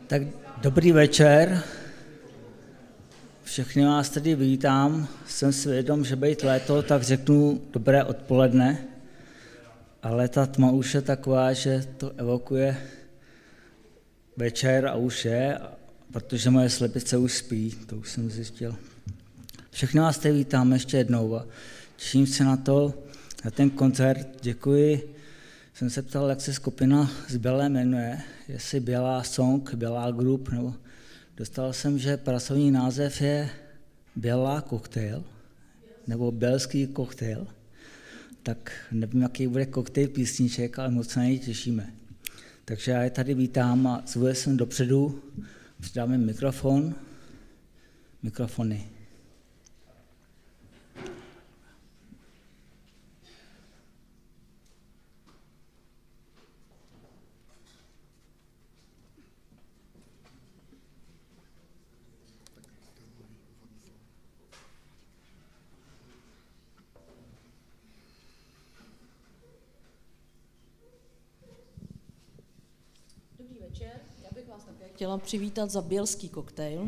Tak dobrý večer. Všechny vás tady vítám. Jsem si vědom, že být léto, tak řeknu dobré odpoledne. Ale ta tma už je taková, že to evokuje večer a už je, protože moje slepice už spí, to už jsem zjistil. Všechny vás tady vítám ještě jednou a těším se na ten koncert. Děkuji. Jsem se ptal, jak se skupina z Bělé jmenuje, jestli Bělá Song, Bělá Group, nebo dostal jsem, že pracovní název je Bělá koktejl, nebo Bělský koktejl. Tak nevím, jaký bude koktejl písniček, ale moc se na něj těšíme. Takže já je tady vítám a zvu jsem dopředu, přidáme mikrofony. Chtěla přivítat za Bělský koktejl.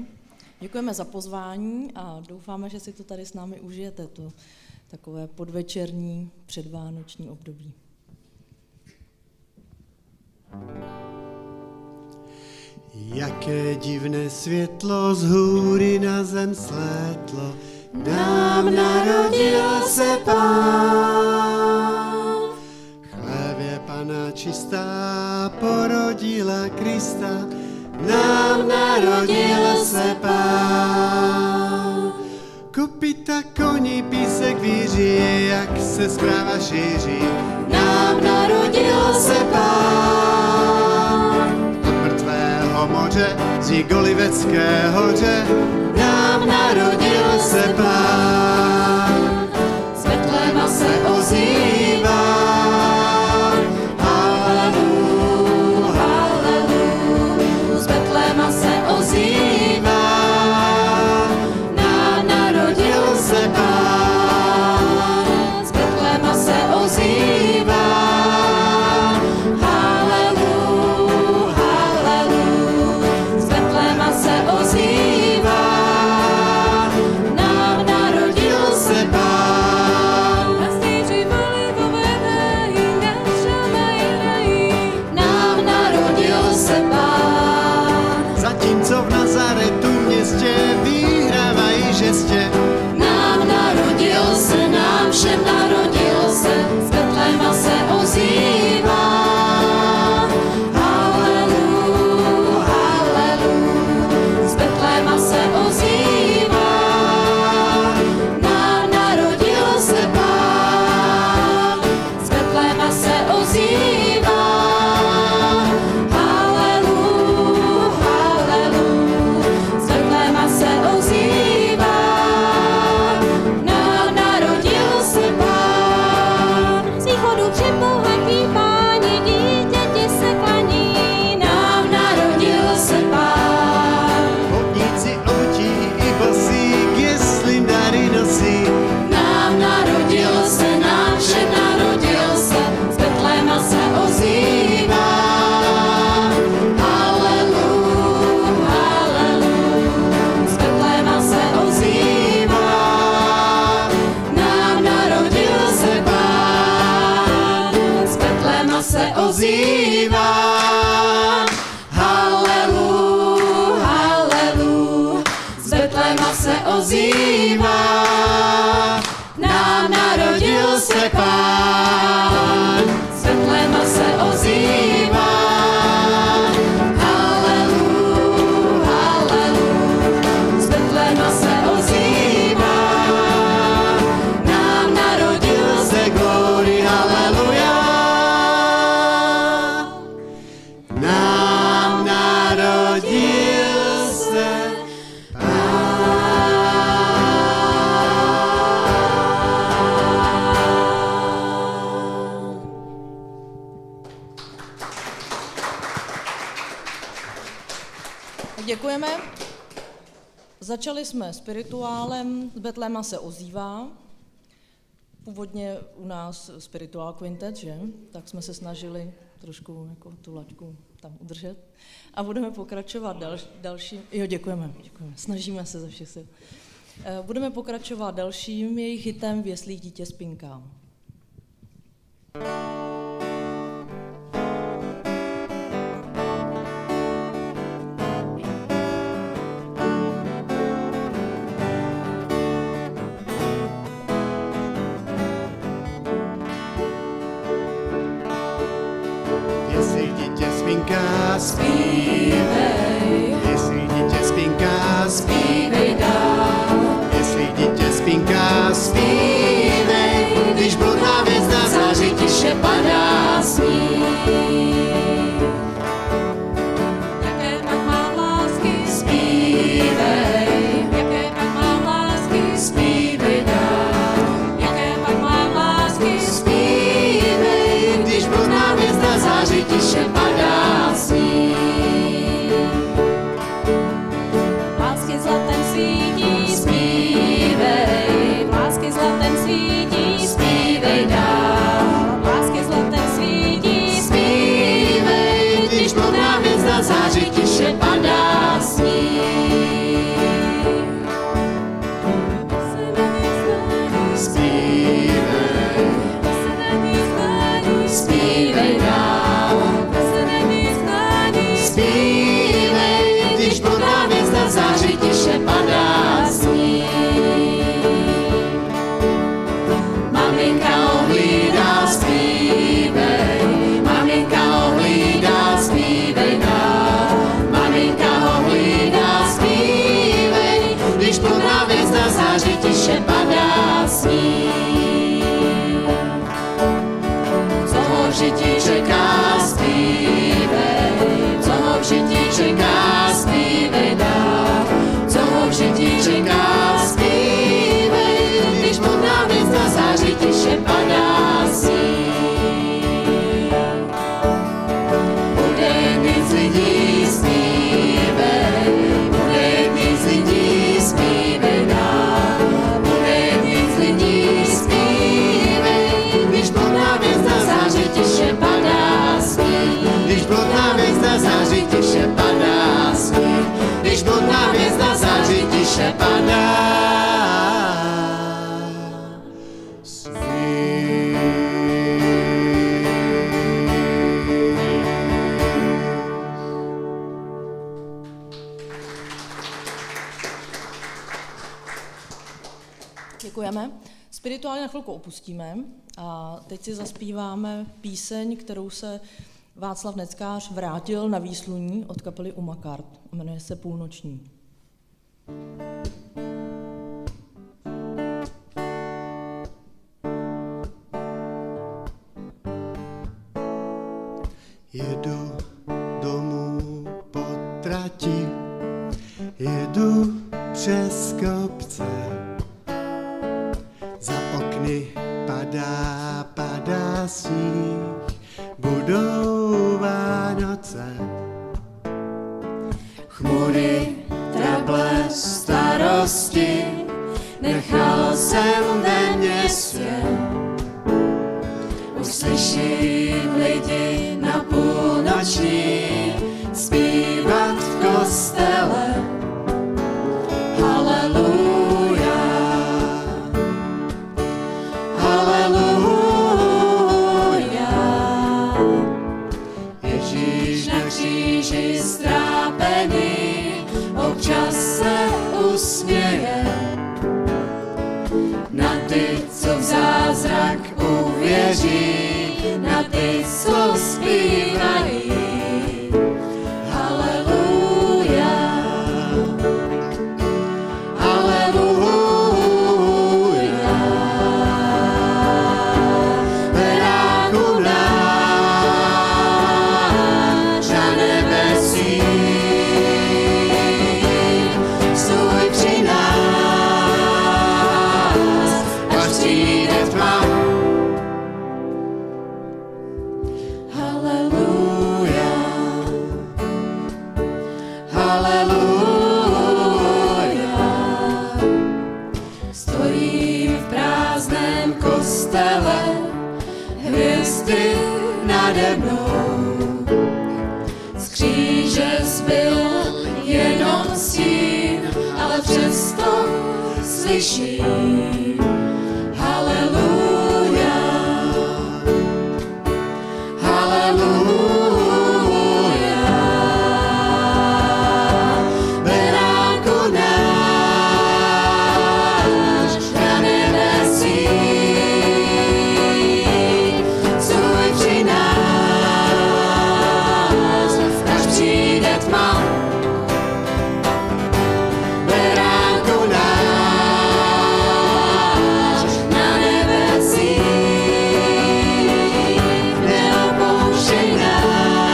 Děkujeme za pozvání a doufáme, že si to tady s námi užijete, to takové podvečerní předvánoční období. Jaké divné světlo z hůry na zem slétlo, nám narodil se Pán. Chlébě Pana čistá porodila Krista, nám narodil se Pán. Kopyta koní písek víří, jak se zpráva šíří, nám narodil se Pán. Od mrtvého moře, z Golivecké hoře, nám narodil se Pán. Z Betléma se ozývá, nám narodil se, nám všem narodil se, z Betléma se ozývá. Halleluja, halleluja, z Betléma se ozývá. Nám narodil se Pán, z Betléma se ozývá. Halleluja, halleluja, z Betléma se ozývá. Nám narodil se Pán, z Betléma se ozývá. Halleluja, halleluja, z Betléma se ozývá. Nám narodil se glory, halleluja. Nám narodil se Děkujeme. Začali jsme spirituálem, z Betléma se ozývá. původně u nás Spiritual Quintet, že? Tak jsme se snažili trošku jako tu laťku tam udržet. A budeme pokračovat dalším. Jo, děkujeme. Snažíme se ze všech sil. Budeme pokračovat dalším jejich hitem V jeslích dítě spinká. Zpívej, jestli dítě spinká, zpívej dál. Jestli dítě spinká, zpívej, když bludná hvězda září tiše padá sní. Jaké pak mám lásky, Zpívej, jaké pak mám lásky, zpívej dál. jaké pak mám lásky, Zpívej, když bludná hvězda září tiše padá sní. lásky zlatem svítí, Zpívej, lásky zlatem svítí, zpívej dál. lásky zlatem svítí, Zpívej, když bludná hvězda září tiše padá sní. Zpívej, zpívej dál. Zpívej, když bludná hvězda září tiše padá sní. Maminka ohlídá, zpívej, maminka ohlídá, zpívej dál. Maminka ohlídá, zpívej, když bludná hvězda září tiše padá sní. Co ho v žití čeká, zpívej, co ho v žití čeká, zpívej dál. Co ho v žití čeká, zpívej, když bludná hvězda září tiše padá sní. Bude jedný z lidí, zpívej, bude jedný z lidí, zpívej dál. Bude jedný z lidí, zpívej, když bludná hvězda září tiše padá sní. Když bludná hvězda září tiše padá sní. Když bludná hvězda září tiše padá Děkujeme. Spirituálně na chvilku opustíme a teď si zaspíváme píseň, kterou se Václav Neckář vrátil na výsluní od kapely Umakart. Jmenuje se Půlnoční. Jedu domů po trati, jedu přes kopce. Za okny padá sníh, budou Vánoce. Chmury, trable, starosti, nechal jsem ve městě. Uslyším lidi na půlnoční zpívat v kostele. Haleluja, haleluja. Ježíš na kříži strápený občas se usměje na ty, co v zázrak uvěří, na ty, co zpívají. Haleluja, haleluja. Beráku náš na nebesích, stůj při nás, až přijde tma. nade mnou. Z kříže zbyl jenom stín, ale přesto slyším haleluja, haleluja. Beránku náš na nebesích, stůj při nás, až přijde tma. Beránku náš na nebesích, neopouštěj nás,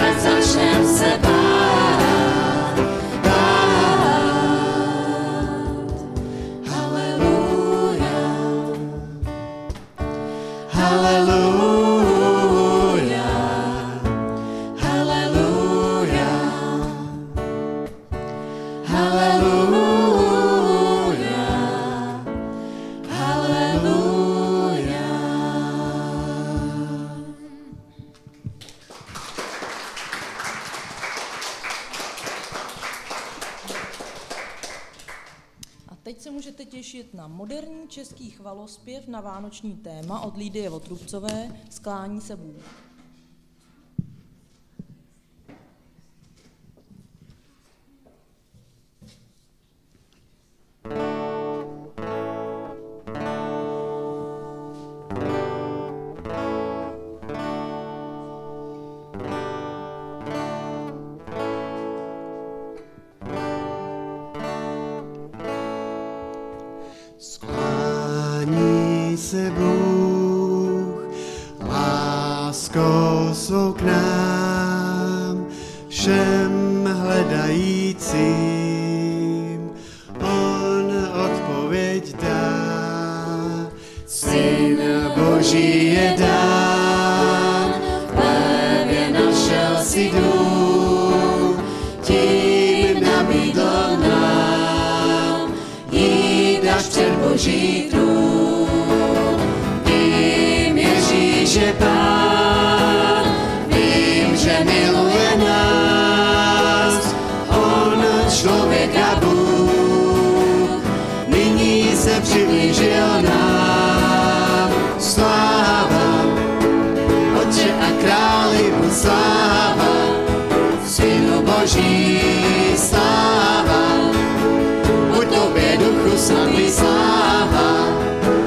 ať začnem se bát. Haleluja, haleluja, haleluja, haleluja, haleluja. A teď se můžete těšit na moderní český chvalospěv na vánoční téma od Lídie Votrubcové Sklání se Bůh. Sklání se Bůh láskou svou k nám, všem hledajícím, on odpověď dá. Syn Boží je dán, v plevě našel si dům, tím nabídl nám jít až před Boží trůn. Vím, Ježíš je Pán, vím, že miluje nás, on člověka Bůh, nyní se přiblížil nám. Sláva, Otče a králi mu sláva, Synu Boží sláva, buď tobě Duchu Svatý sláva,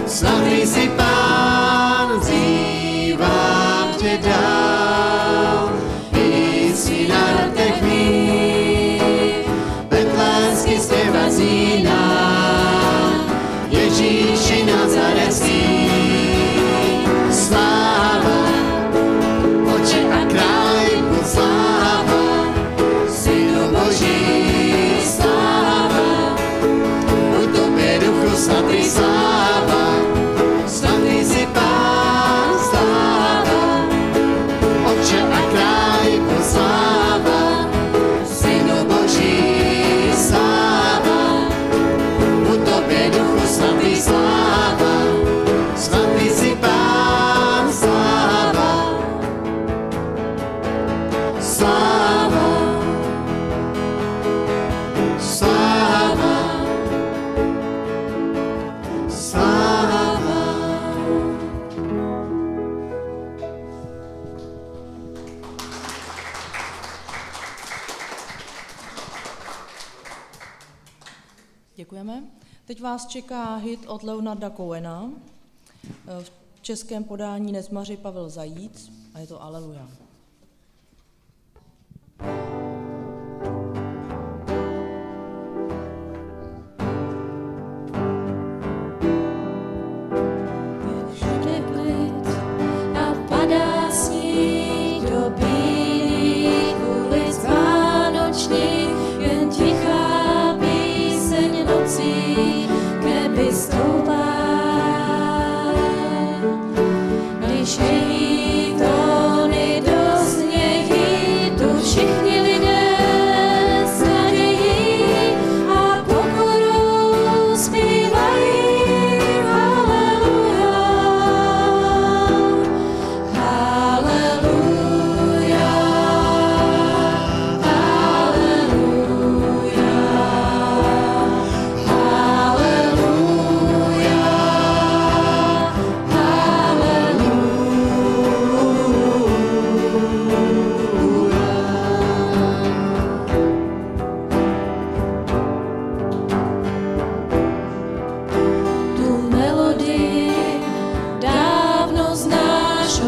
slavný si Pán, vzývám tě dál, i svý národ mých, betlémský zpěvací nám, Ježíši Nazarecký. Sláva, Otče a králi mu sláva, Synu Boží sláva, buď tobě Duchu Svatý sláva, slavný si Pán sláva, Otče a králi mu sláva, Synu Boží sláva, buď tobě Duchu Svatý sláva, slavný si Pán sláva, sláva, sláva, sláva. Děkujeme. Teď vás čeká hit od Leonarda Cohena. V českém podání nezmaři Pavel Zajíc a je to Aleluja. Všude klid a padá sníh do bílých ulic vánočních, jen tichá píseň nocí k nebi stoupá. Když její tóny do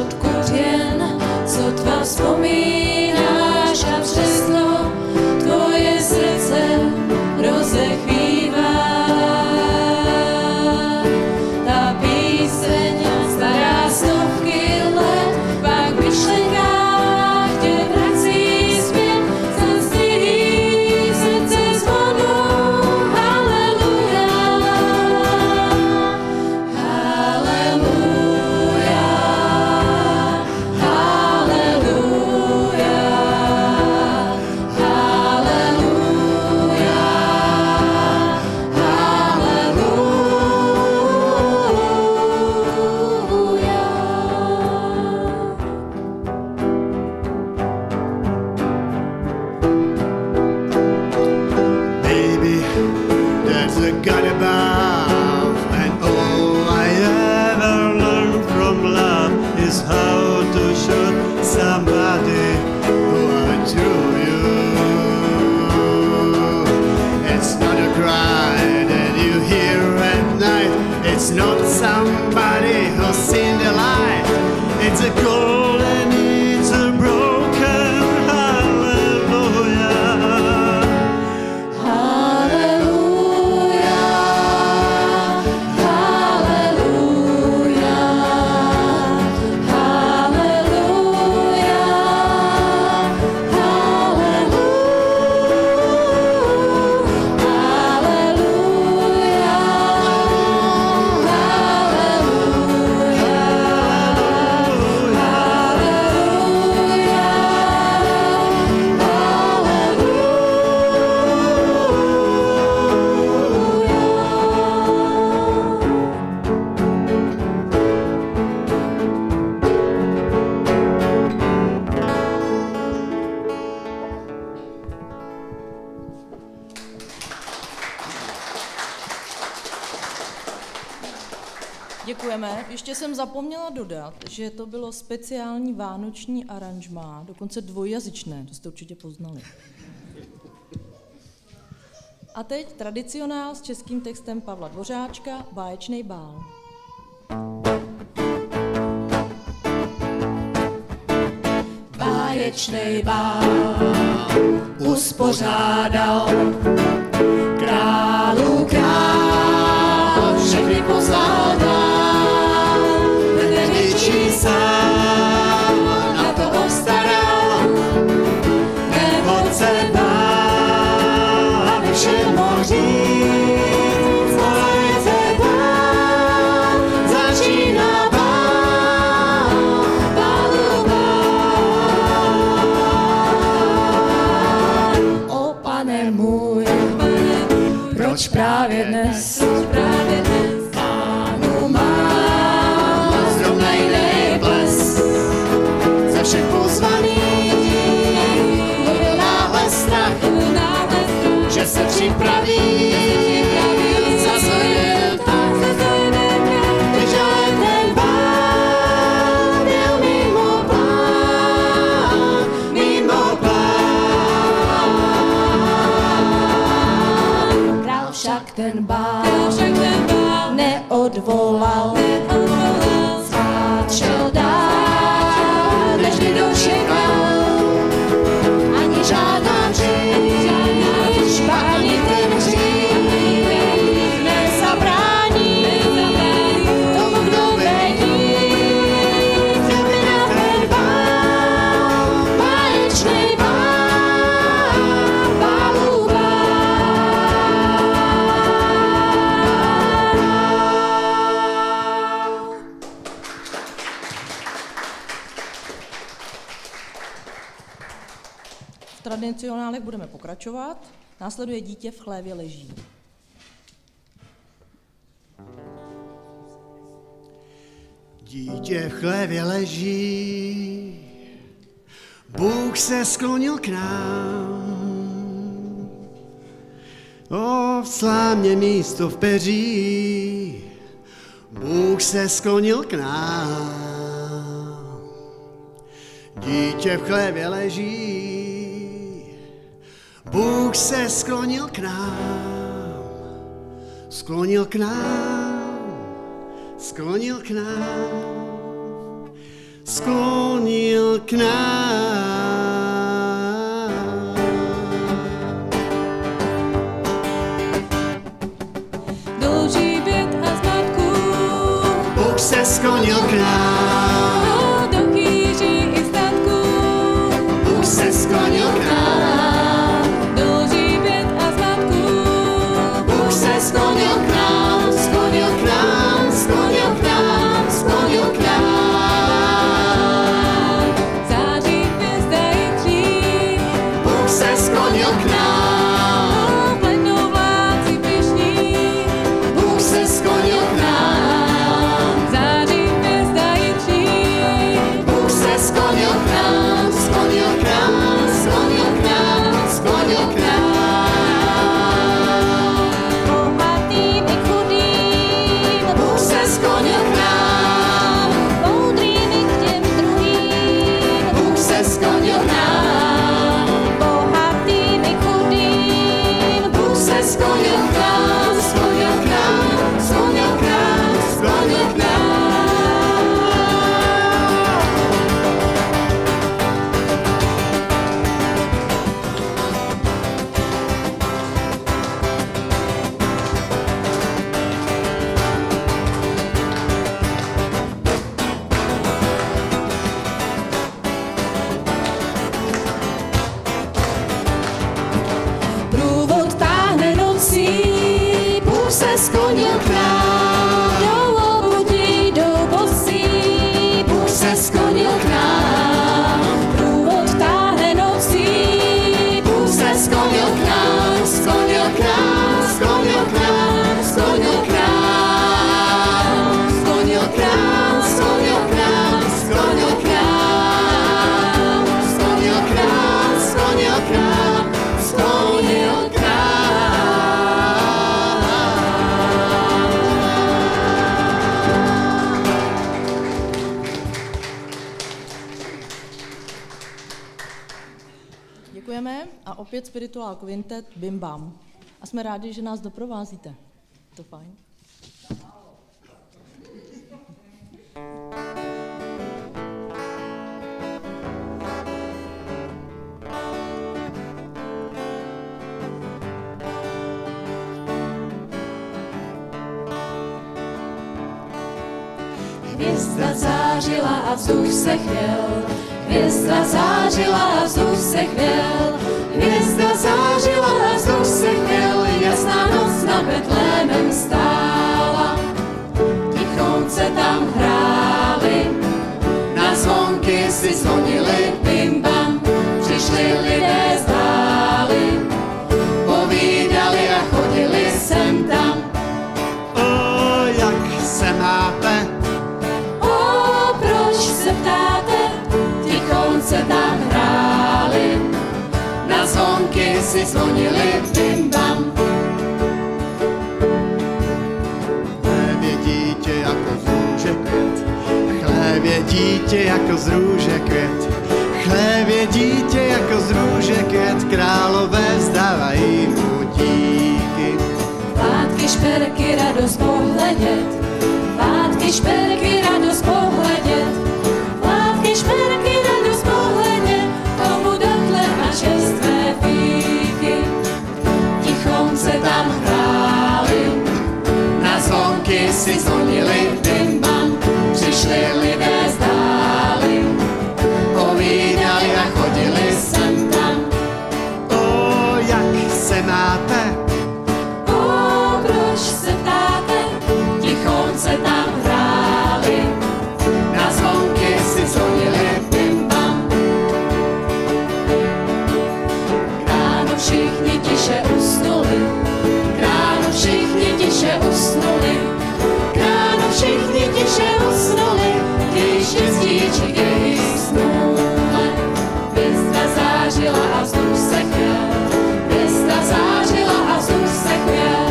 odkud jen, sotva vzpomínáš a přesto tvoje srdce rozechvívá. Ta píseň stará stovky let, pak v myšlenkách tě vrací zpět, zastihý srdce zvonu. Haleluja, haleluja, haleluja, Baby, there's a God above, and all I ever learned from love is how to shoot somebody who adore you. It's not a cry that you hear at night. It's not somebody who's seen the light. It's a call and it's a broken hallelujah. haleluja, haleluja, haleluja, Děkujeme. Ještě jsem zapomněla dodat, že to bylo speciální vánoční aranžmá, dokonce dvojjazyčné, to jste určitě poznali. A teď tradicionál s českým textem Pavla Dvořáčka, Báječnej bál. báječnej bál uspořádal králu král, všechny pozval dál, největší sám na to obstaral, neboť se bál, aby všem mohl říct, pojďte dál, začíná bál, bálu bál. O pane můj, proč právě dnes pánu mám zrovna jiný ples ze všech pozvaných, byl náhle strach, že se připraví zase tak, když ale ten bál byl mimo plán, mimo plán. Král však ten bál neodvolal, spát šel dál, než by dočekal ani žádná říč, ani ten hřích nezabrání tomu, kdo vědí, chtěl by na ten bál, báječnej bál, bálu bál. V tradicionálech budeme pokračovat. Následuje Dítě v chlévě leží. Dítě v chlévě leží, Bůh se sklonil k nám. O, v slámě místo v peří, Bůh se sklonil k nám. Dítě v chlévě leží, Bůh se sklonil k nám. Sklonil k nám, sklonil k nám. sklonil k nám. Do žíbět a zmatku, Bůh se sklonil k nám. do kýří i statku, Bůh se sklonil k nám. do žíbět a zmatku, Bůh se sklonil k nám, sklonil k nám, sklonil k nám, sklonil k nám. září hvězda i kříž, Bůh se sklonil k nám. plednou vládci pyšní, Bůh se sklonil k nám. září hvězda i kříž, Bůh se sklonil k nám, sklonil k nám, sklonil k nám, sklonil k nám. bohatým i chudým, Bůh se sklonil k nám. moudrým i k těm druhým, Bůh se sklonil k nám. bohatým i chudým, Bůh se sklonil k nám, sklonil k nám, sklonil k nám, sklonil k nám. průvod táhne nocí, Bůh se sklonil k nám. jdou obudí, jdou bosí, Bůh se sklonil k nám. průvod táhne nocí, Bůh se sklonil k nám, sklonil k nám, sklonil k nám, sklonil k nám. Sklonil k nám, sklonil k nám, sklonil k nám. Sklonil k nám, sklonil k nám, sklonil k nám. Děkujeme a opět Spiritual Quintet Bim Bam. A jsme rádi, že nás doprovázíte. To fajn. hvězda zářila a vzduch se chvěl, hvězda zářila a vzduch se chvěl, Hvězda zářila a vzduch se chvěl, jasná noc nad Betlémem stála, tichonce tam hráli, na zvonky si zvonili, bim bam, přišli lidé z dály, povídali a chodili sem tam, O, jak se máte? o, proč se ptáte, tichonce tam hráli, Na zvonky si zvonili, bim bam, chlévě dítě jako z růže květ, chlévě dítě jako z růže květ, chlévě dítě jako z růže květ, králové vzdávají mu díky. pátky, šperky, radost pohledět, pátky, šperky, radost pohledět, pátky, šperky, radost pohledět, tomu dotle a čerstvé píky, tichonce tam hráli, Na zvonky si zvonili, bim bam, přišli lidé z dály, povídali a chodili sem tam, O, jak se máte? o, proč se ptáte, tichonce tam hráli, Na zvonky si zvonili, bim bam, k ránu všichni tiše usnuli, k ránu všichni tiše usnuli, k ránu všichni tiše usnuli, když jezdíči jejich snule. Hvězda zářila a vzduch se chvěl, hvězda zářila a vzduch se chvěl,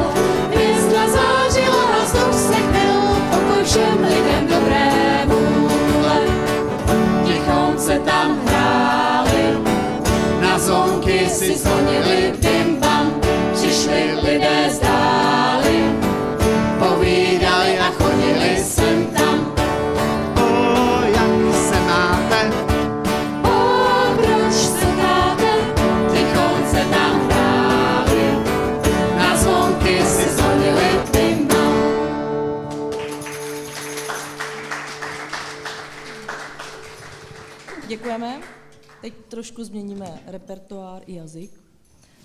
hvězda zářila a vzduch se chvěl, pokoj všem lidem dobré vůle. Tichonce tam hráli, na zvonky si zvonili, bim bam, přišli lidé z dály, povídali a chodili sem tam, O, jak se máte? hrajeme. Proč se dáte, tichonce tam hráli, na zvonky si zvonili pima. Děkujeme. Teď trošku změníme repertoár i jazyk.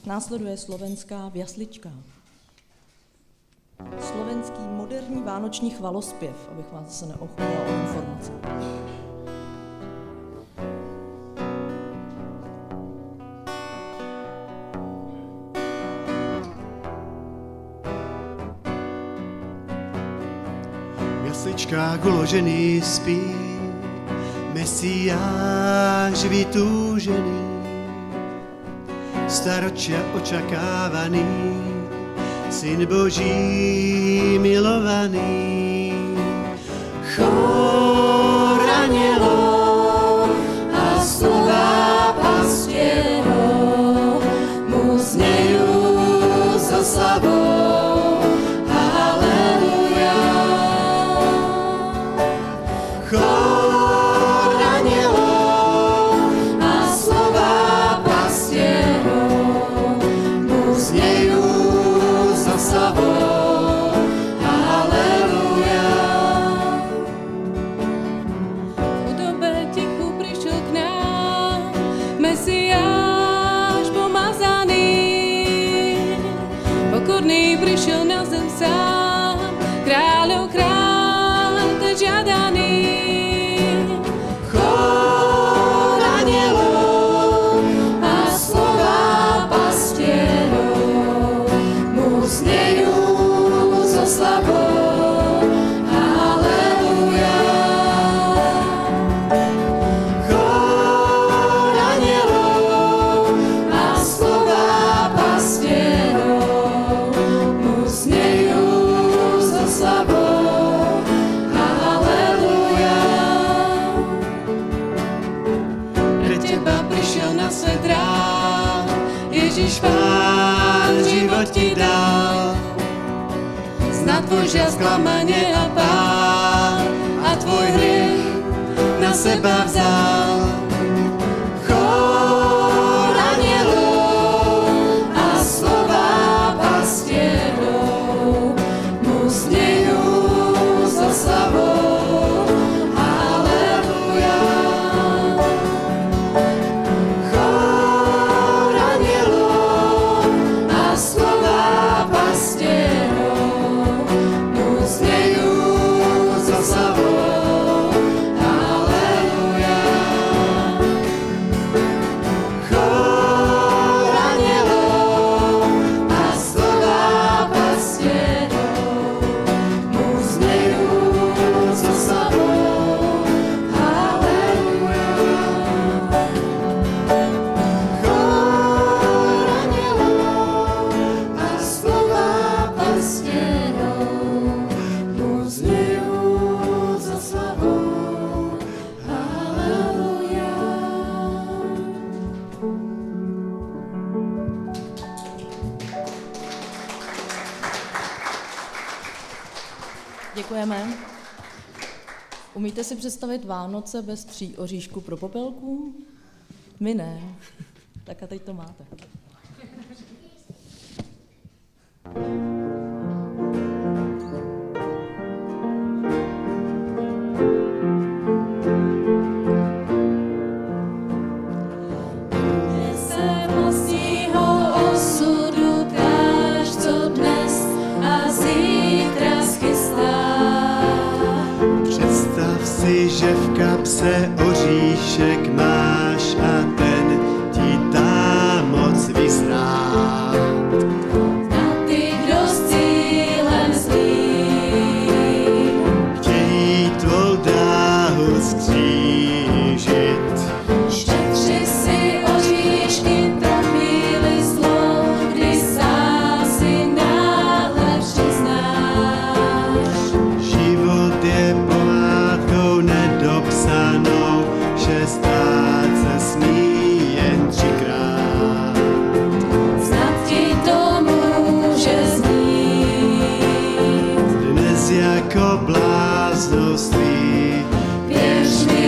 Následuje slovenská Viaslička. Slovenský moderní vánoční chvalospěv, abych vás zase neochudila o informace. V jasličkách uložený spí Mesiáš vytúžený, staročia očakávaný, Syn Boží milovaný. Chór anielov a slova pastierov mu znejú so slavou. Halleluja. Chór anielov a slova pastierov mu znejú so slavou. Halleluja. V dobe tichu prišiel k nám Mesiáš pomazaný. Pokorný prišiel na zem sám, kráľov kráľ, ten žiadaný. Chór anielov a slova pastierov mu znejú so slavou. Halleluja. Chór anielov a slova pastierov mu znejú so slavou. Halleluja. Pre teba prišiel na svet rád, Ježiš Pán život ti dal. Zná tvoj žiaľ, sklamanie a pán, a tvoj hriech na seba vzal. Chór anielov a slova pastierov mu znejú so slavou. Halleluja. Chór anielov a slova pastierov mu znejú so slavou. Halleluja. Chór anielov a slova pastierov mu znejú so slavou. Halleluja. Chór anielov a slova pastierov mu znejú so slavou. Halleluja. Děkujeme. Umíte si představit Vánoce bez 3 oříšků pro popelku? My ne. Tak a teď to máte. Nese vlastního osudu káž, co dnes a zítra schystá. Představ si, že v kapse oříšek máš a ten ti dá moc vyzrát. Na ty, kdo s cílem zlý, Chtějí tvou dráhu skřížit. šetři si oříšky pro chvíli zlo, kdy sám si náhle přiznáš. Život je pohádkou nedopsanou, že stát se smí jen 3krát. Snad ti to může znít. Dnes jako bláznoství, Věř mi,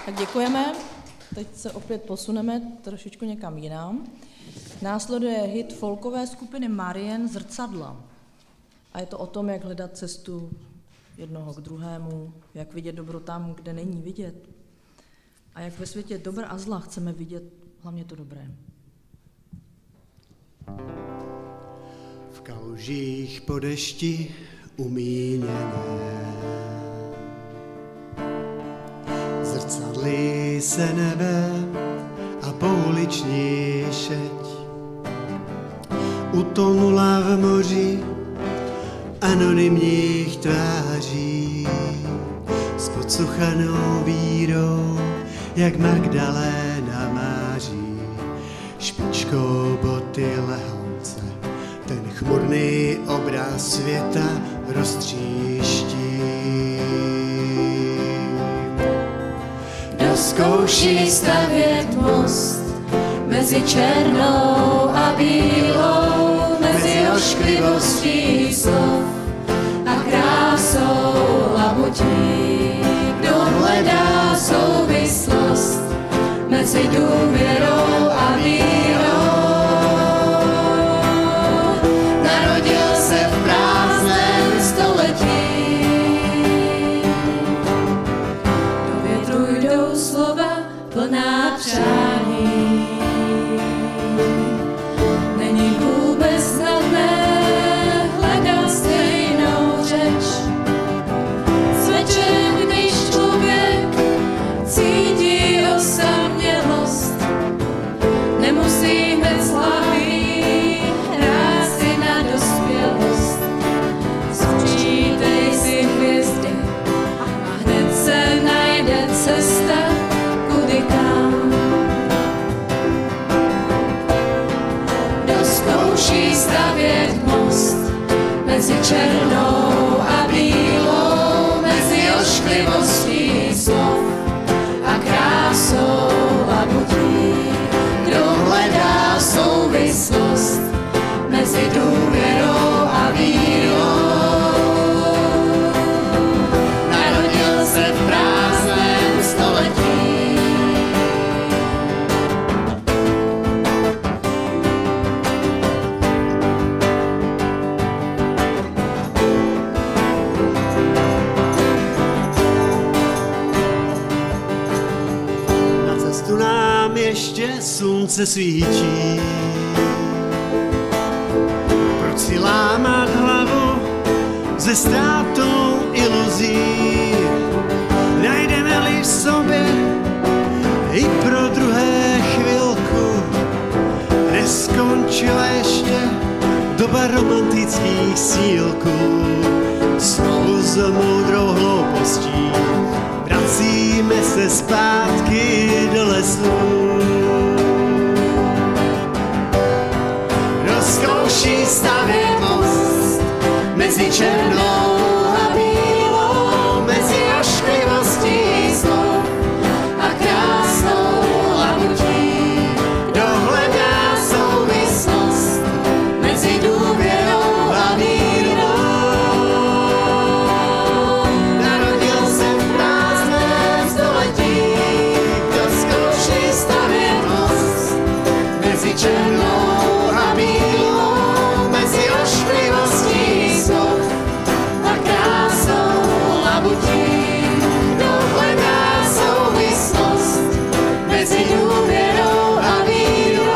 Tak děkujeme. Teď se opět posuneme trošičku někam jinam. Následuje hit folkové skupiny Marien Zrcadla. A je to o tom, jak hledat cestu jednoho k druhému, jak vidět dobro tam, kde není vidět. A jak ve světě dobra a zla chceme vidět hlavně to dobré. V kalužích po dešti umíněné zrcadlí se nebe a pouliční šeť utonula v moři anonymních tváří s podsuchanou vírou, jak Magdaléna máří špičkou boty lehonce. Ten chmurný obraz světa roztříští. Kdo zkouší stavět most mezi černou a bílou, mezi ošklivostí slov a krásou labutí. Kdo hledá souvislost mezi důvěrou a vírou, narodil se v prázdném století. Do větru jdou slova plná přání. Není vůbec snadné hledat stejnou řeč. S večerem, když člověk cítí osamělost, nemusí hned slaví hrát si na dospělost. Spočítej si hvězdy a hned se najde cesta, kudy kam. Kdo zkouší stavět most mezi černou a bílou, mezi ošklivostí slov a krásou labutí. Kdo hledá souvislost mezi důvěrou a vírou, narodil se v prázdném století. Na cestu nám ještě slunce svítí. Proč si lámat hlavu ze ztrátou iluzí? Najdeme-li v sobě i pro druhé chvilku. Neskončila ještě doba romantických sílků. Znovu s moudrou hloupostí vracíme se zpátky do lesů. Rozkouší stavět most mezi černou a bílou, mezi ošklivostí slov a krásnou labutí. Kdo hledá souvislost mezi důvěrou a vírou, narodil se v prázdném století. Kdo zkouší stavět most mezi černou a bílou, mezi ošklivostí slov a krásou labutí. Kdo hledá souvislost mezi důvěrou a vírou,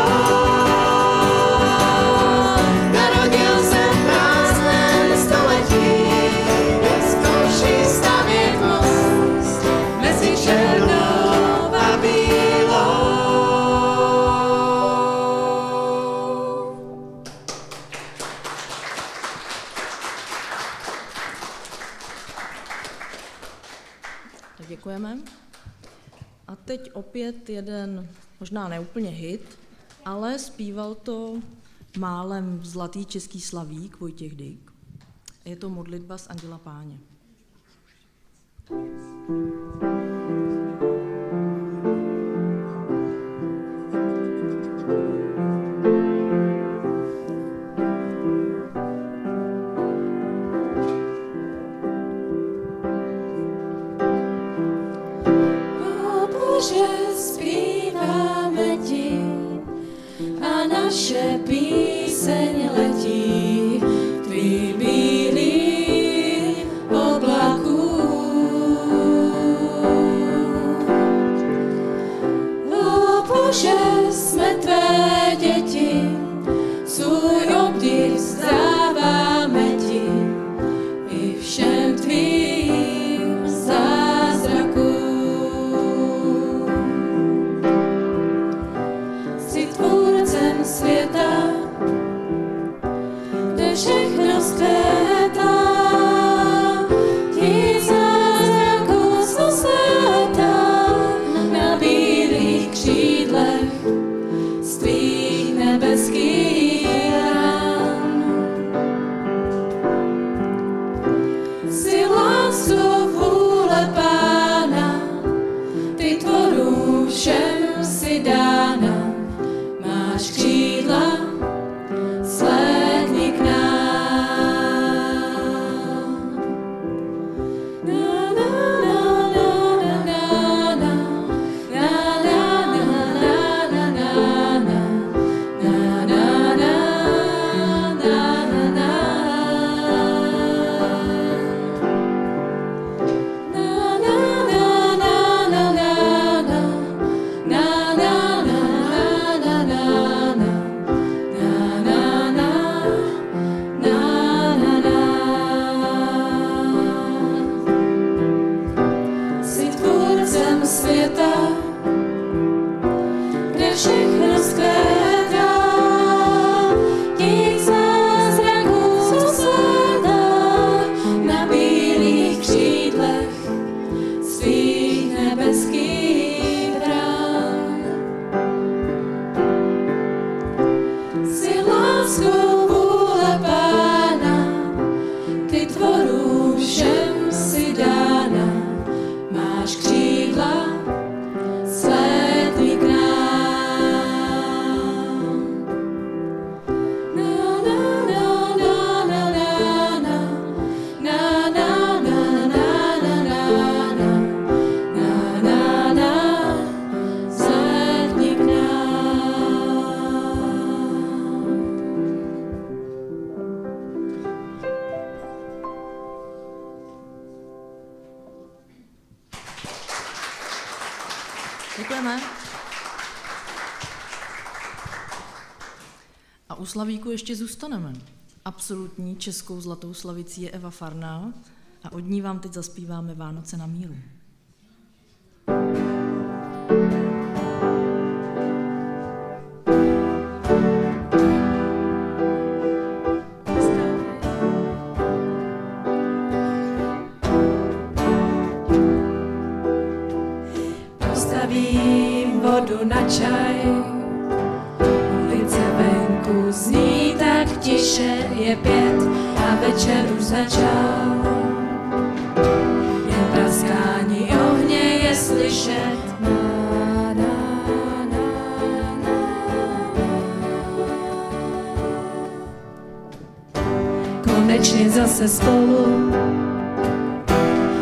narodil se v prázdném století. Kdo zkouší stavět most mezi černou a bílou. Tak děkujeme. A teď opět jeden, možná neúplně hit, ale zpíval to málem zlatý český slavík Vojtěch Dyk. Je to modlitba z Anděla Páně. O Bože, zpíváme ti a naše píseň letí tvý bílý oblaků. O Bože, jsme tvé děti, svůj obdiv vzdáváme ti i všem tvým zázrakům. Jsi tvůrcem světa, kde všechno zkvétá, ti zázraků jsou slétá na bílých křídlech z tvých nebeských rán. Jsi láskou vůle Pána, ty tvorů všem si dána, máš křídla, slétni k nám. Na, na, na, na, na, na, na, na, na, na, na, na, na. Jsi tvůrcem světa, kde všechno zkvétá, těch zázraků jsou slétá na bílých křídlech svých nebeských brán. Jsi láskou vůle Pána, ty tvorů všem si dána, máš křídla, slétni k nám. Na, na, na, na, na, na, na, na, na, na, na, na, na, na, na, slétni k nám. Děkujeme. A u Slavíku ještě zůstaneme. Absolutní českou zlatou slavicí je Eva Farná a od ní vám teď zaspíváme Vánoce na míru. Postavím vodu na čaj, ulice venku zní tak tiše, je 5 a večer už začal. Jen praskání ohně je slyšet. Na, na, na, na, na. Konečně zase spolu,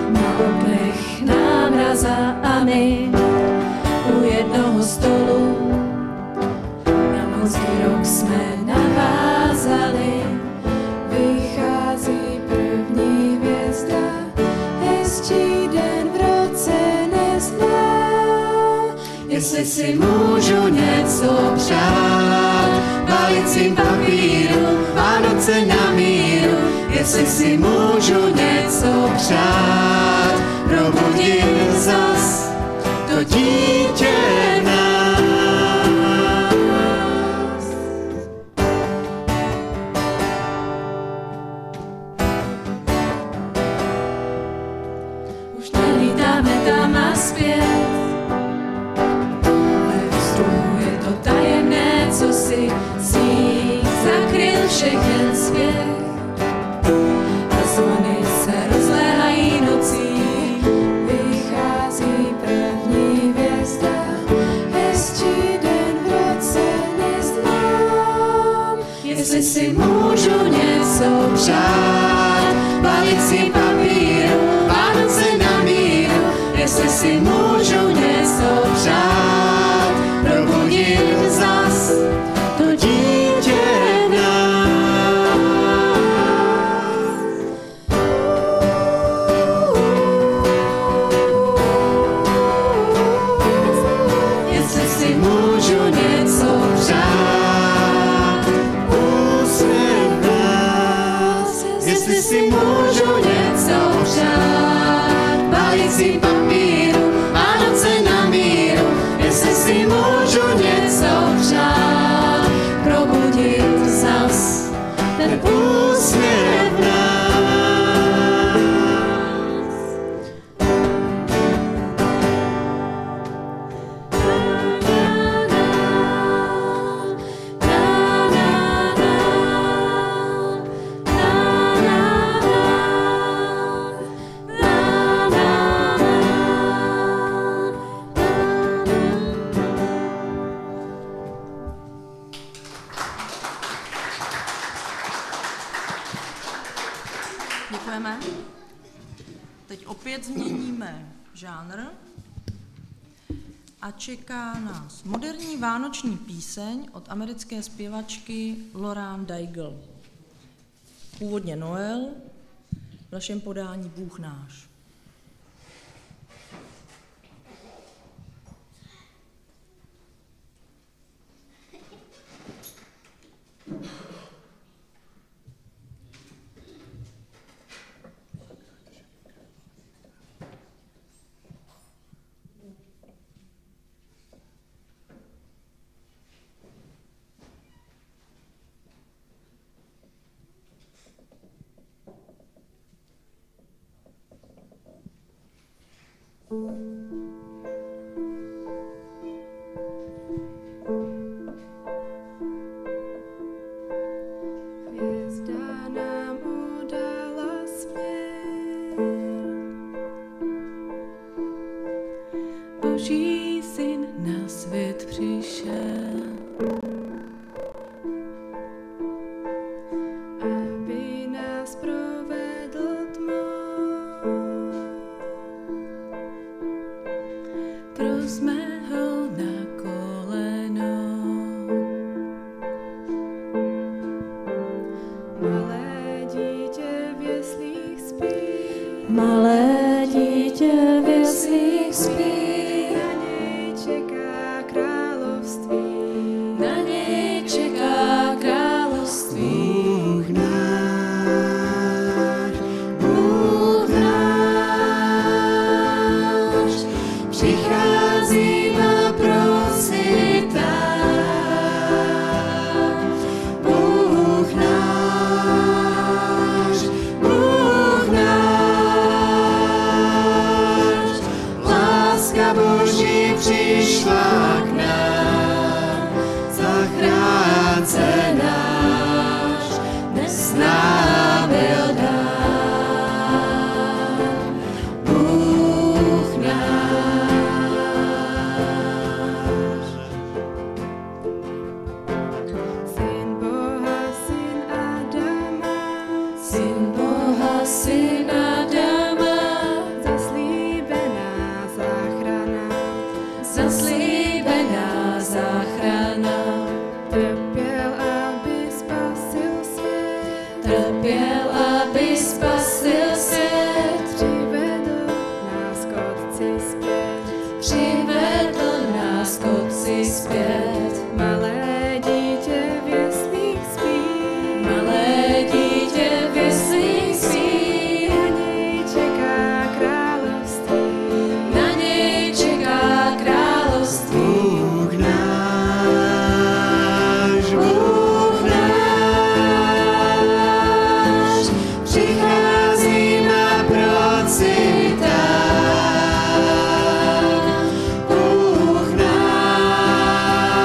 na oknech námraza a my u jednoho stolu. Na mořský rok jsme navázali, vychází první hvězda, hezčí den v roce neznám. Jestli si můžu něco přát, balicím papíru, Vánoce na míru. Jestli si můžu něco přát, probudím zas to dítě v nás. Už nelítáme tam a zpět, ve vzduchu je to tajemné, co si sníh zakryl všechen svět. A zvony se rozléhají nocí, vychází první hvězda. žánr a čeká nás moderní vánoční píseň od americké zpěvačky Lorraine Daigle. Původně Noel, v našem podání Bůh náš. Hvězda nám udala směr, Boží syn na svět přišel, aby nás provedl tmou. Prosme ho na koleno. Malé dítě v jeslích spí, Malé dítě v jeslích spí, na něj čeká království. na něj čeká království. Bůh náš, přichází na prosit nás. Bůh náš, láska Boží přišla k nám, zachránce náš, dnes nám byl dán. Bůh náš. Syn Boha, syn Adama, Syn Boha, syn Adama, zaslíbená záchrana, zaslíbená záchrana. trpěl, aby spasil svět, Trpěl, aby spasil svět, přivedl nás k Otci zpět. přivedl nás k Otci zpět. Malé dítě v jeslích spí, Malé dítě v jeslích spí, na něj čeká království. na něj čeká království. Bůh náš, Bůh náš, přichází na procitách. Bůh náš,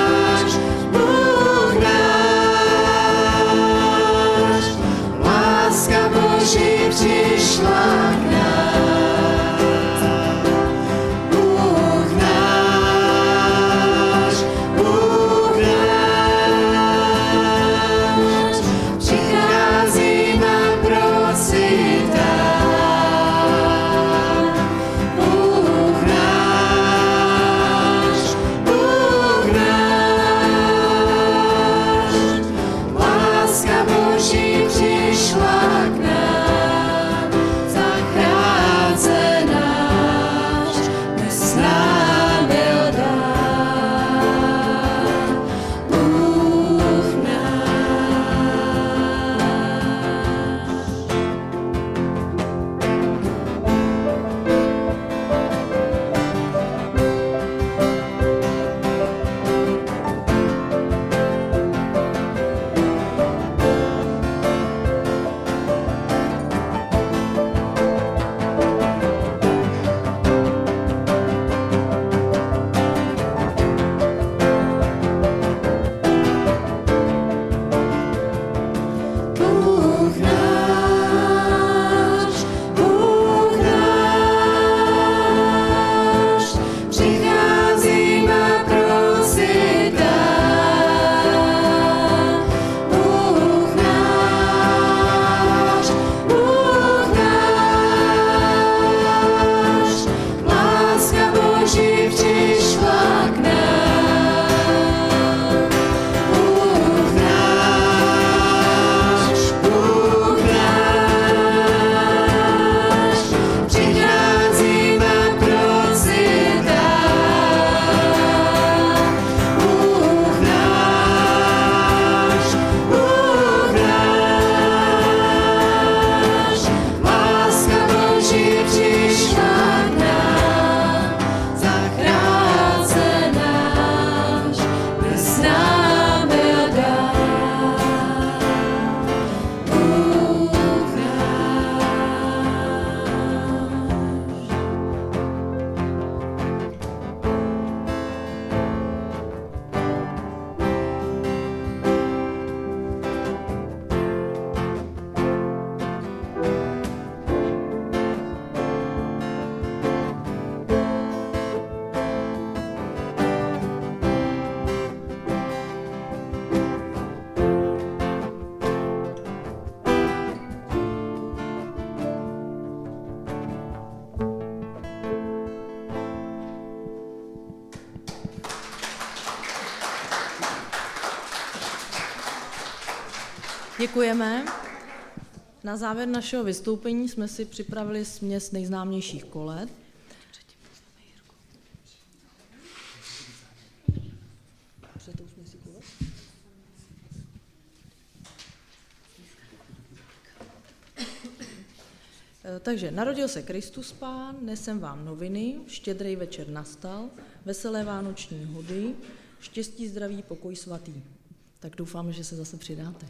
Děkujeme. Na závěr našeho vystoupení jsme si připravili směs nejznámějších kolet. Takže narodil se Kristus Pán, nesem vám noviny, štědrý večer nastal, veselé vánoční hody, štěstí, zdraví, pokoj svatý. Tak doufám, že se zase přidáte.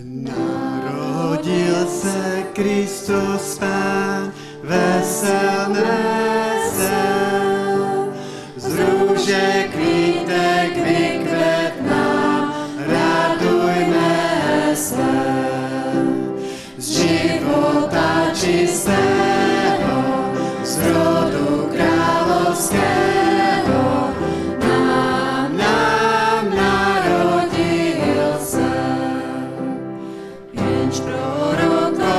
Narodil se Kristus Pán, veselme se, z růže kvítek vykvetná, radujme se, z života čistého, z rodu královského, nám narodil se. Jenž prorokován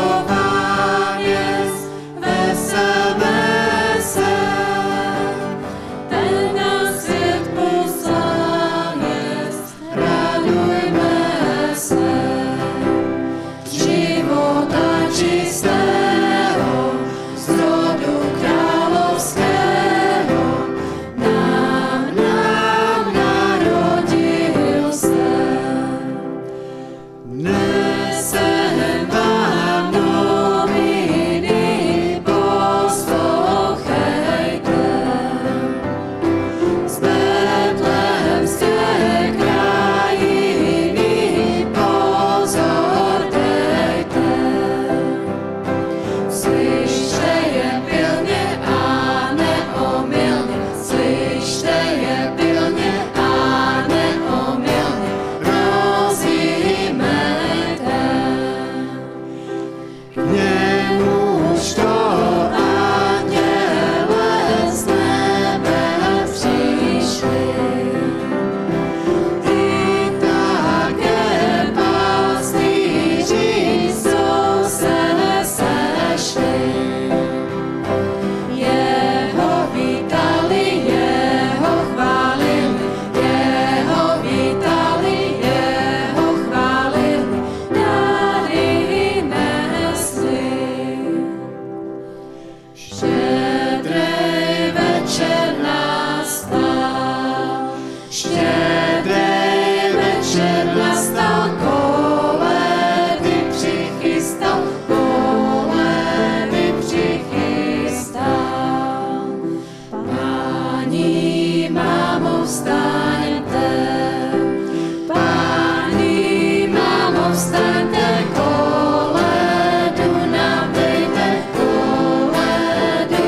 jest, veselme se, ten na svět poslán jest, radujme se, z života čistého, z rodu královského, nám narodil se. Nesem vám noviny, poslouchejte, z Betlehemské krajiny pozor dejte. Slyšte je pilně a neomylně, slyšte je pilně a neomylně, rozjímejte. K němuž to anděle z nebe přišli, i také pastýři jsou se sešli. Jeho vítali, jeho chválili, jeho vítali, jeho chválili, dary nesli. Štědrý večer nastal, štědrý večer nastal, koledy přichystal, koledy přichystal. Páni, mámo, vstaňte, páni, mámo, vstaňte, koledu nám dejte, koledu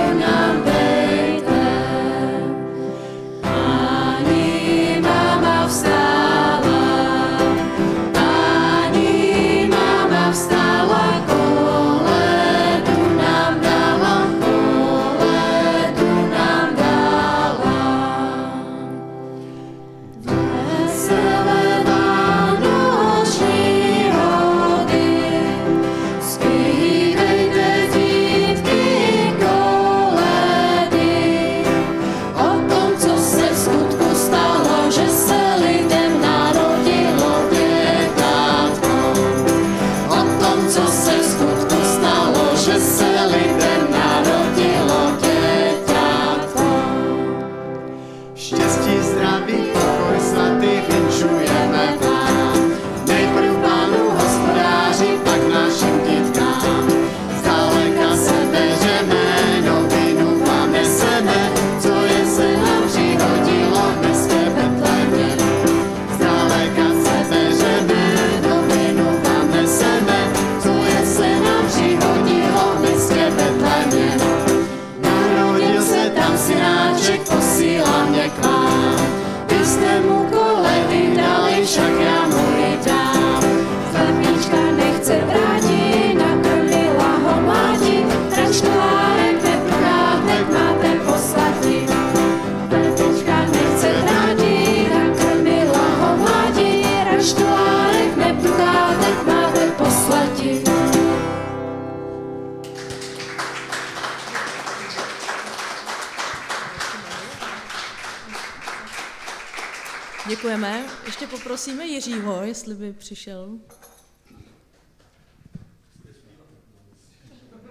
Děkujeme. Ještě poprosíme Jiřího, jestli by přišel.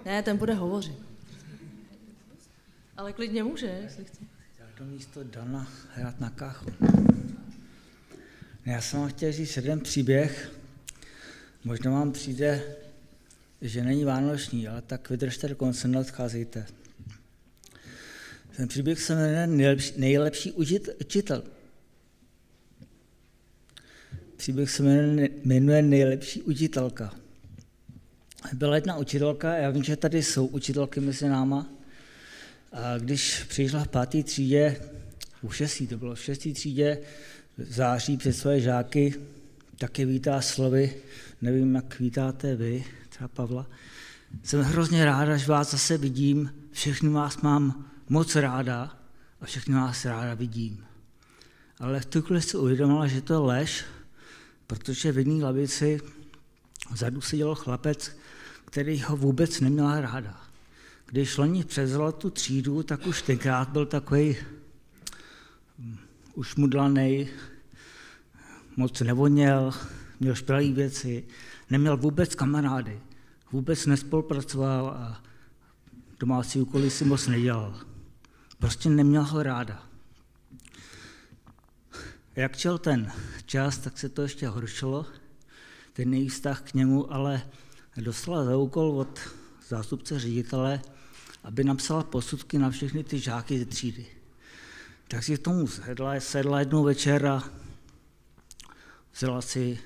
Ne, ten bude hovořit. Ale klidně může, jestli chce. Já to místo Dana hrát na káchu. Já jsem vám chtěl říct jeden příběh. Možná vám přijde, že není vánoční, ale tak vydržte do konce, neodcházejte. Ten příběh se jmenuje Nejlepší učitel. Příběh se jmenuje Nejlepší učitelka. Byla jedna učitelka, já vím, že tady jsou učitelky mezi náma, a když přišla v 5. třídě, to bylo v 6. třídě, v září před své žáky, taky vítá slovy, nevím, jak vítáte vy, třeba Pavla. Jsem hrozně ráda, že vás zase vidím, všechny vás mám moc ráda a všechny vás ráda vidím. Ale v tu chvíli si uvědomila, že to je lež, protože v jedné lavici vzadu seděl chlapec, který ho vůbec neměla ráda. Když loni převzala tu třídu, tak už tenkrát byl takový ušmudlanej, moc nevoněl, měl špinavý věci, neměl vůbec kamarády, vůbec nespolupracoval a domácí úkoly si moc nedělal. Prostě neměl ho ráda. Jak čel ten čas, tak se to ještě horšilo, ten její vztah k němu, ale dostala za úkol od zástupce ředitele, aby napsala posudky na všechny ty žáky ze třídy. Tak si k tomu sedla jednou večer a vzala si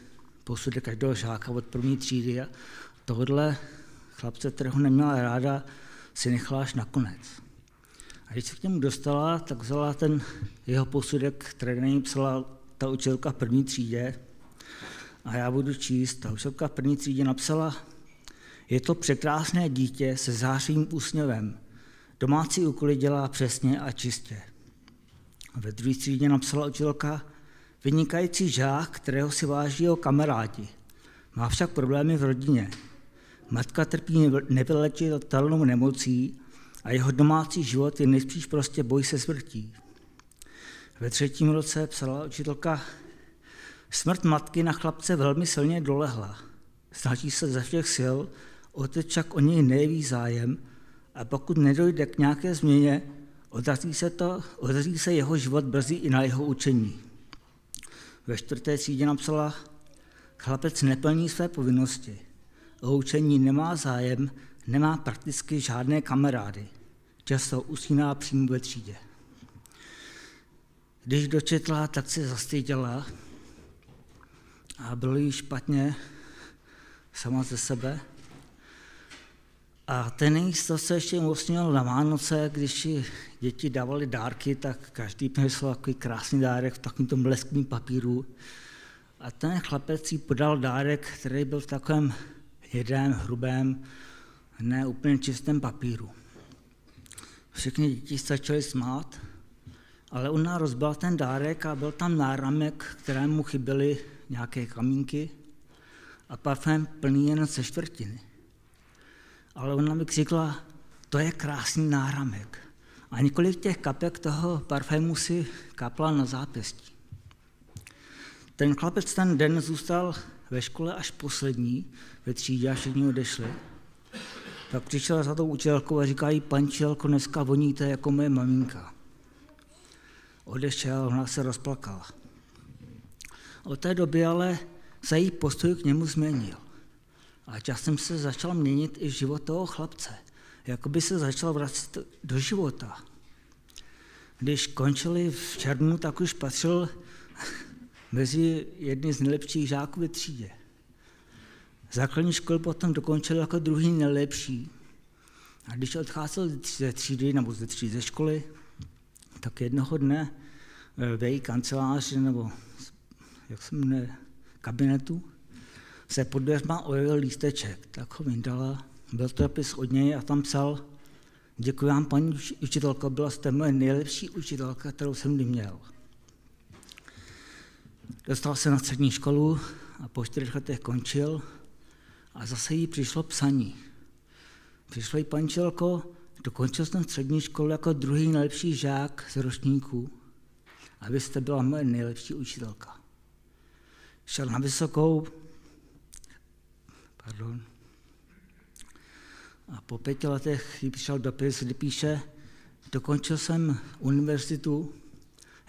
posudek každého žáka od 1. třídy a tohle chlapce, kterého neměla ráda, si nechala až nakonec. A když se k němu dostala, tak vzala ten jeho posudek, který na něj psala ta učitelka v 1. třídě, a já budu číst. Ta učitelka v 1. třídě napsala: je to překrásné dítě se zářivým úsměvem. Domácí úkoly dělá přesně a čistě. A ve 2. třídě napsala učitelka: vynikající žák, kterého si váží jeho kamarádi. Má však problémy v rodině. Matka trpí nevylečitelnou nemocí a jeho domácí život je nejspíš prostě boj se smrtí. Ve 3. roce psala učitelka: smrt matky na chlapce velmi silně dolehla. Snaží se ze všech sil, otec však o něj nejeví zájem a pokud nedojde k nějaké změně, odrazí se jeho život brzy i na jeho učení. Ve 4. třídě napsala: chlapec neplní své povinnosti. O učení nemá zájem, nemá prakticky žádné kamarády. Často usíná přímo ve třídě. Když dočetla, tak se zastyděla a bylo jí špatně sama ze sebe. A ten jisto se ještě umocnil na Vánoce, když děti dávali dárky, tak každý přinesl takový krásný dárek v takovémto bleskném papíru. A ten chlapec jí podal dárek, který byl v takovém jedém, hrubém, ne úplně čistém papíru. Všechny děti se začaly smát, ale ona rozbila ten dárek a byl tam náramek, kterému chyběly nějaké kamínky a parfém plný jen ze čtvrtiny. Ale ona mi řekla: to je krásný náramek. A několik těch kapek toho parfému si kapla na zápěstí. Ten chlapec ten den zůstal ve škole až poslední ve třídě a všichni odešli. Tak přišel za tou učitelkou a říká jí: paní učitelko, dneska voníte jako moje maminka. Odešel, ona se rozplakala. Od té doby ale se její postoj k němu změnil. A časem se začal měnit i život toho chlapce. Jakoby se začal vracet do života. Když končili v červnu, tak už patřil mezi jedny z nejlepších žáků ve třídě. Základní školu potom dokončil jako druhý nejlepší. A když odcházel ze třídy nebo ze školy, tak jednoho dne v její kanceláři nebo jak se jmenuje, kabinetu se pod dveřma objevil lísteček. Tak ho vyndala, byl to dopis od něj a tam psal: děkuji vám, paní učitelko, byla jste moje nejlepší učitelka, kterou jsem kdy měl. Dostal se na střední školu a po 4 letech končil a zase jí přišlo psaní. Přišlo jí: paní učitelko, dokončil jsem střední školu jako druhý nejlepší žák z ročníku a vy jste byla moje nejlepší učitelka. Šel na vysokou, a po 5 letech jí přišel dopis, kdy píše, dokončil jsem univerzitu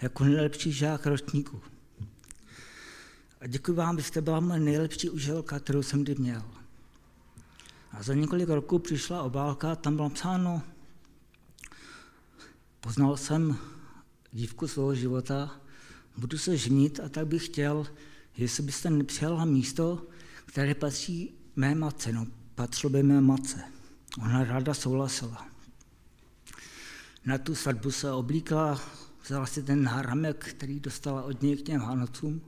jako nejlepší žák ročníku. A děkuji vám, vy jste byla moje nejlepší učitelka, kterou jsem kdy měl. A za několik roků přišla obálka, tam bylo psáno, poznal jsem dívku svého života, budu se ženit a tak bych chtěl, jestli byste nepřijala místo, které patří mé matce, no patřilo by mé matce. Ona ráda souhlasila. Na tu svatbu se oblíkla, vzala si ten náramek, který dostala od něj k těm Vánocům,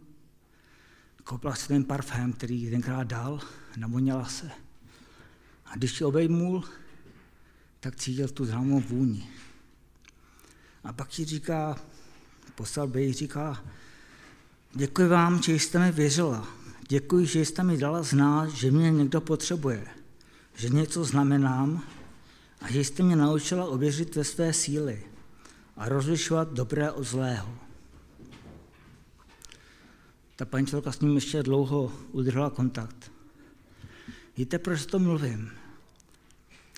koupila si ten parfém, který tenkrát dal, navoněla se. A když ji obejmul, tak cítil tu známou vůni. A pak jí říká, poslal by jí, říká, děkuji vám, že jste mi věřila. Děkuji, že jste mi dala znát, že mě někdo potřebuje, že něco znamenám a že jste mě naučila uvěřit ve své síly a rozlišovat dobré od zlého. Ta paní člověka s ním ještě dlouho udržela kontakt. Víte, proč to mluvím?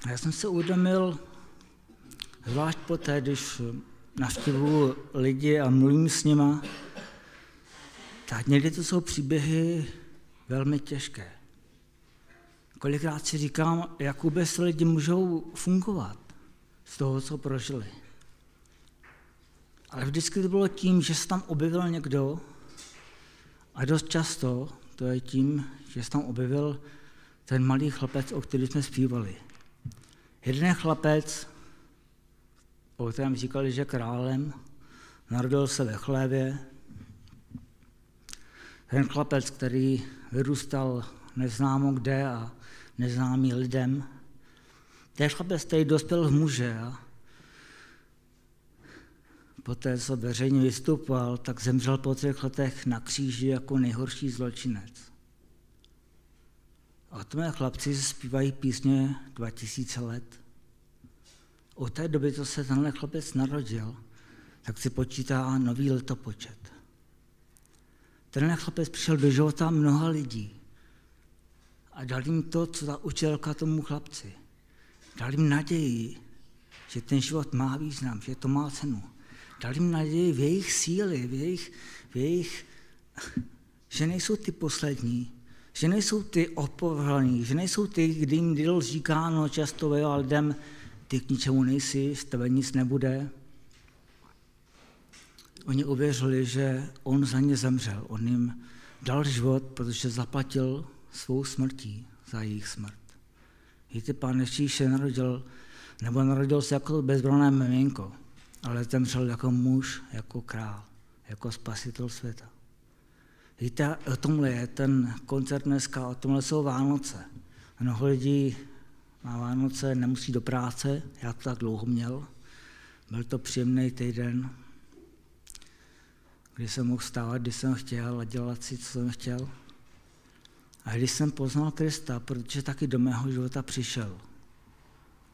A já jsem se uvědomil, zvlášť poté, když navštěvuju lidi a mluvím s nima, tak někdy to jsou příběhy velmi těžké. Kolikrát si říkám, jak vůbec lidi můžou fungovat z toho, co prožili. Ale vždycky to bylo tím, že se tam objevil někdo a dost často to je tím, že se tam objevil ten malý chlapec, o kterém jsme zpívali. Jeden chlapec, o kterém říkali, že králem, narodil se ve chlévě. Ten chlapec, který vyrůstal neznámo kde a neznámý lidem. Ten chlapec, který dospěl v muže a poté, co veřejně vystupoval, tak zemřel po 3 letech na kříži jako nejhorší zločinec. A tomhle chlapci zpívají písně 2000 let. Od té doby, co se tenhle chlapec narodil, tak si počítá nový letopočet. Tenhle chlapec přišel do života mnoha lidí a dal jim to, co ta učitelka tomu chlapci. Dal jim naději, že ten život má význam, že to má cenu. Dal jim naději v jejich síly, v jejich, že nejsou ty poslední, že nejsou ty opovrhaný, že nejsou ty, kdy jim Diddle říká, no často lidem, ty k ničemu nejsi, z tebe nic nebude. Oni uvěřili, že on za ně zemřel, on jim dal život, protože zaplatil svou smrtí za jejich smrt. Víte, Pán Ježíš se narodil se jako bezbranné miminko, ale zemřel jako muž, jako král, jako spasitel světa. Víte, o tomhle je ten koncert dneska, o tomhle jsou Vánoce. Mnoho lidí na Vánoce nemusí do práce, já to tak dlouho měl. Byl to příjemný týden, kdy jsem mohl vstávat, když jsem chtěl a dělat si, co jsem chtěl. A když jsem poznal Krista, protože taky do mého života přišel,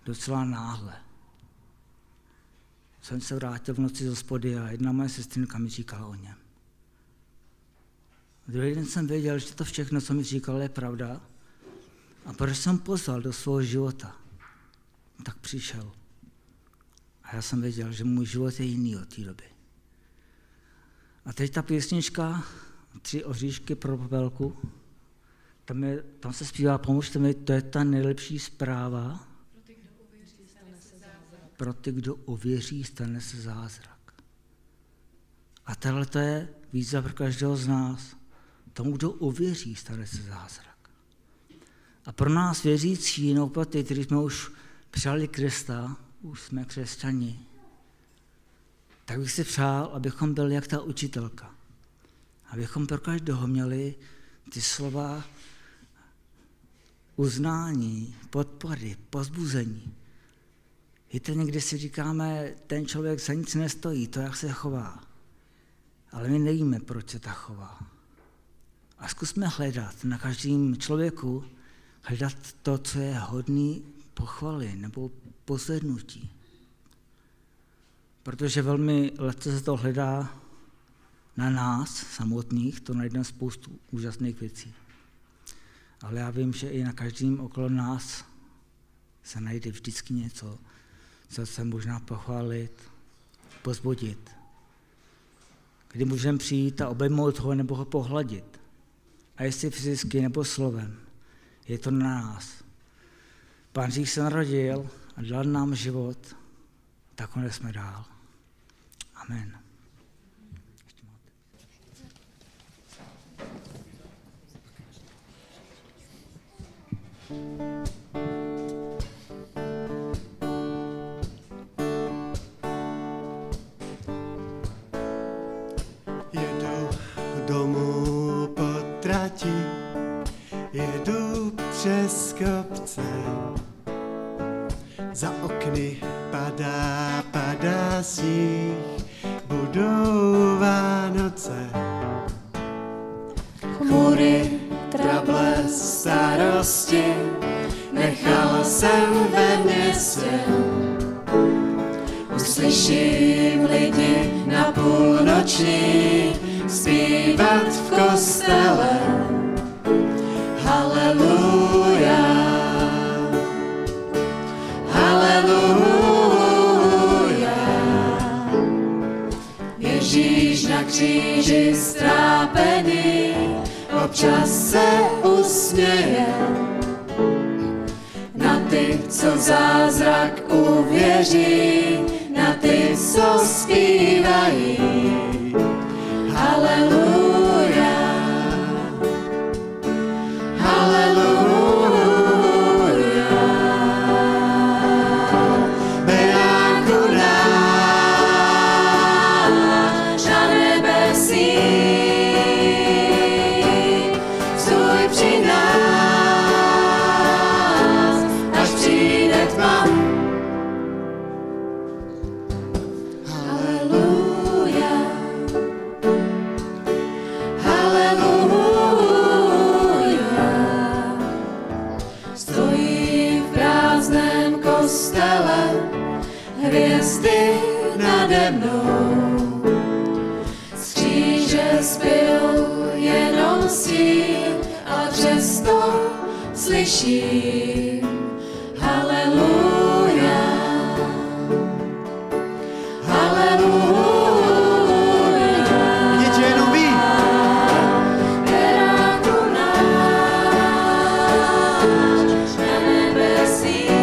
docela náhle, jsem se vrátil v noci z hospody a jedna moje sestrinka mi říkala o něm. Druhý den jsem věděl, že to všechno, co mi říkal, je pravda. A protože jsem pozval do svého života, tak přišel. A já jsem věděl, že můj život je jiný od té doby. A teď ta písnička 3 oříšky pro popelku, tam se zpívá, pomůžte mi, to je ta nejlepší zpráva. Pro ty, kdo uvěří, stane se zázrak. A tohle to je výzva pro každého z nás. Tomu, kdo uvěří, stane se zázrak. A pro nás věřící, no pro ty, kteří jsme už přijali Krista, už jsme křesťani, tak bych si přál, abychom byli jak ta učitelka. Abychom pro každého měli ty slova uznání, podpory, povzbuzení. Víte, někdy si říkáme, ten člověk za nic nestojí, to jak se chová. Ale my nevíme, proč se tak chová. A zkusme hledat na každém člověku, hledat to, co je hodný pochvaly nebo pozvednutí. Protože velmi lehce se to hledá na nás samotných, to najdeme spoustu úžasných věcí. Ale já vím, že i na každém okolo nás se najde vždycky něco, co se možná pochválit, pozbudit. Kdy můžeme přijít a obejmout ho nebo ho pohladit. A jestli fyzicky nebo slovem, je to na nás. Pán Žík se narodil a dal nám život, tak ho nesme dál. Amen. Jedu domů po trati, jedu přes kopce. Za okny padá sníh, budou Vánoce. Chmury, trable, starosti, nechal jsem ve městě. Uslyším lidi na půlnoční zpívat v kostele. Haleluja, haleluja. Ježíš na kříži strápený občas se usměje. Na ty, co v zázrak uvěří, na ty, co zpívají. Haleluja, haleluja. Beránku náš na nebesích, stůj při nás, až přijde tma. Hvězdy nade mnou, z kříže zbyl jenom stín, a přesto slyším haleluja, haleluja. Vidět, že jenom ví. Beránku náš na nebesích,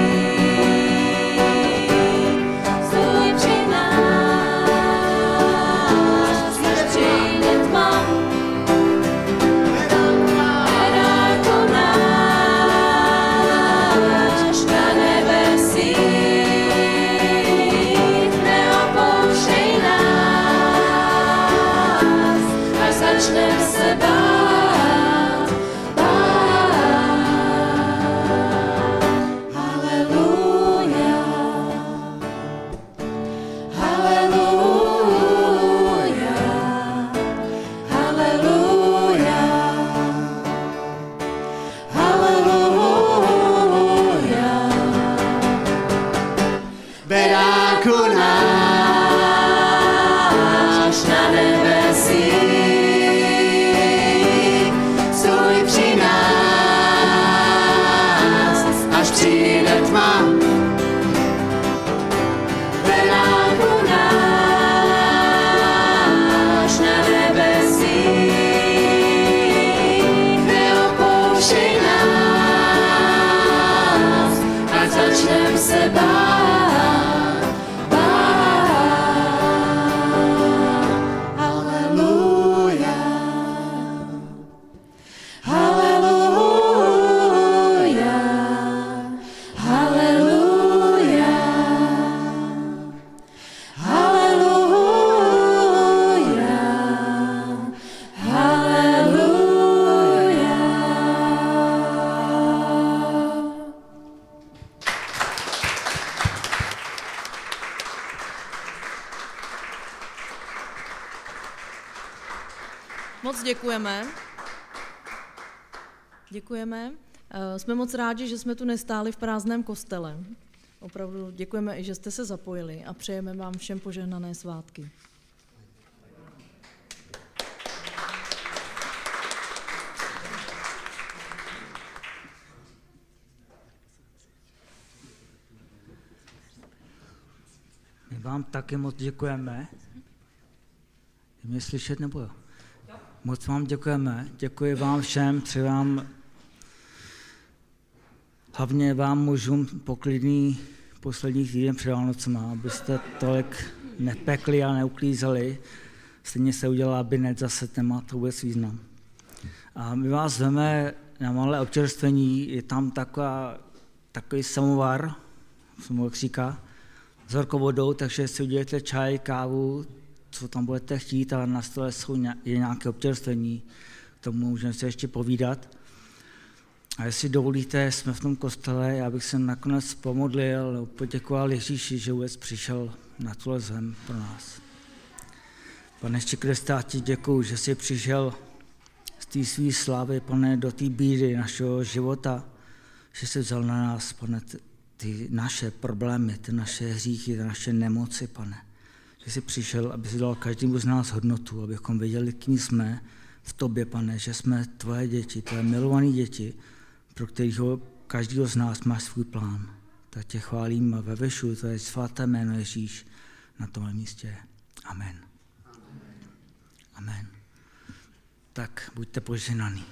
začneme se bát, haleluja, haleluja, haleluja, haleluja. Beránku náš na nebesích, až přijde tma. Beránku náš na nebesích, neopouštěj nás, ať začnem se bát, haleluja, haleluja. Haleluja, haleluja, haleluja. Moc děkujeme. Děkujeme. Jsme moc rádi, že jsme tu nestáli v prázdném kostele. Opravdu děkujeme i, že jste se zapojili a přejeme vám všem požehnané svátky. vám taky moc děkujeme. Je mě slyšet nebo jo? Moc vám děkujeme. Děkuji vám všem, přeji vám, hlavně vám mužům poklidný poslední týden před Vánocema, abyste tolik nepekli a neuklízeli. Stejně se udělá binec, zase nemá to vůbec význam. A my vás veme na malé občerstvení, je tam takový samovar, se mu říká, s horkou vodou, takže si udělejte čaj, kávu, co tam budete chtít, a na stole je nějaké občerstvení, k tomu můžeme se ještě povídat. A jestli dovolíte, jsme v tom kostele, já bych se nakonec pomodlil, poděkoval Ježíši, že vůbec přišel na tuhle zem pro nás. Pane Ježíši Kriste, já ti děkuju, že jsi přišel z té své slávy, Pane, do té bídy našeho života, že jsi vzal na nás, Pane, ty naše problémy, ty naše hříchy, ty naše nemoci, Pane. Že jsi přišel, aby si dal každému z nás hodnotu, abychom věděli, kým jsme v tobě, Pane, že jsme tvoje děti, tvoje milované děti, pro kterého každého z nás máš svůj plán. Tak tě chválím a vyvyšuji tvoje svaté jméno Ježíš na tomhle místě. Amen. Amen. Tak buďte požehnaný.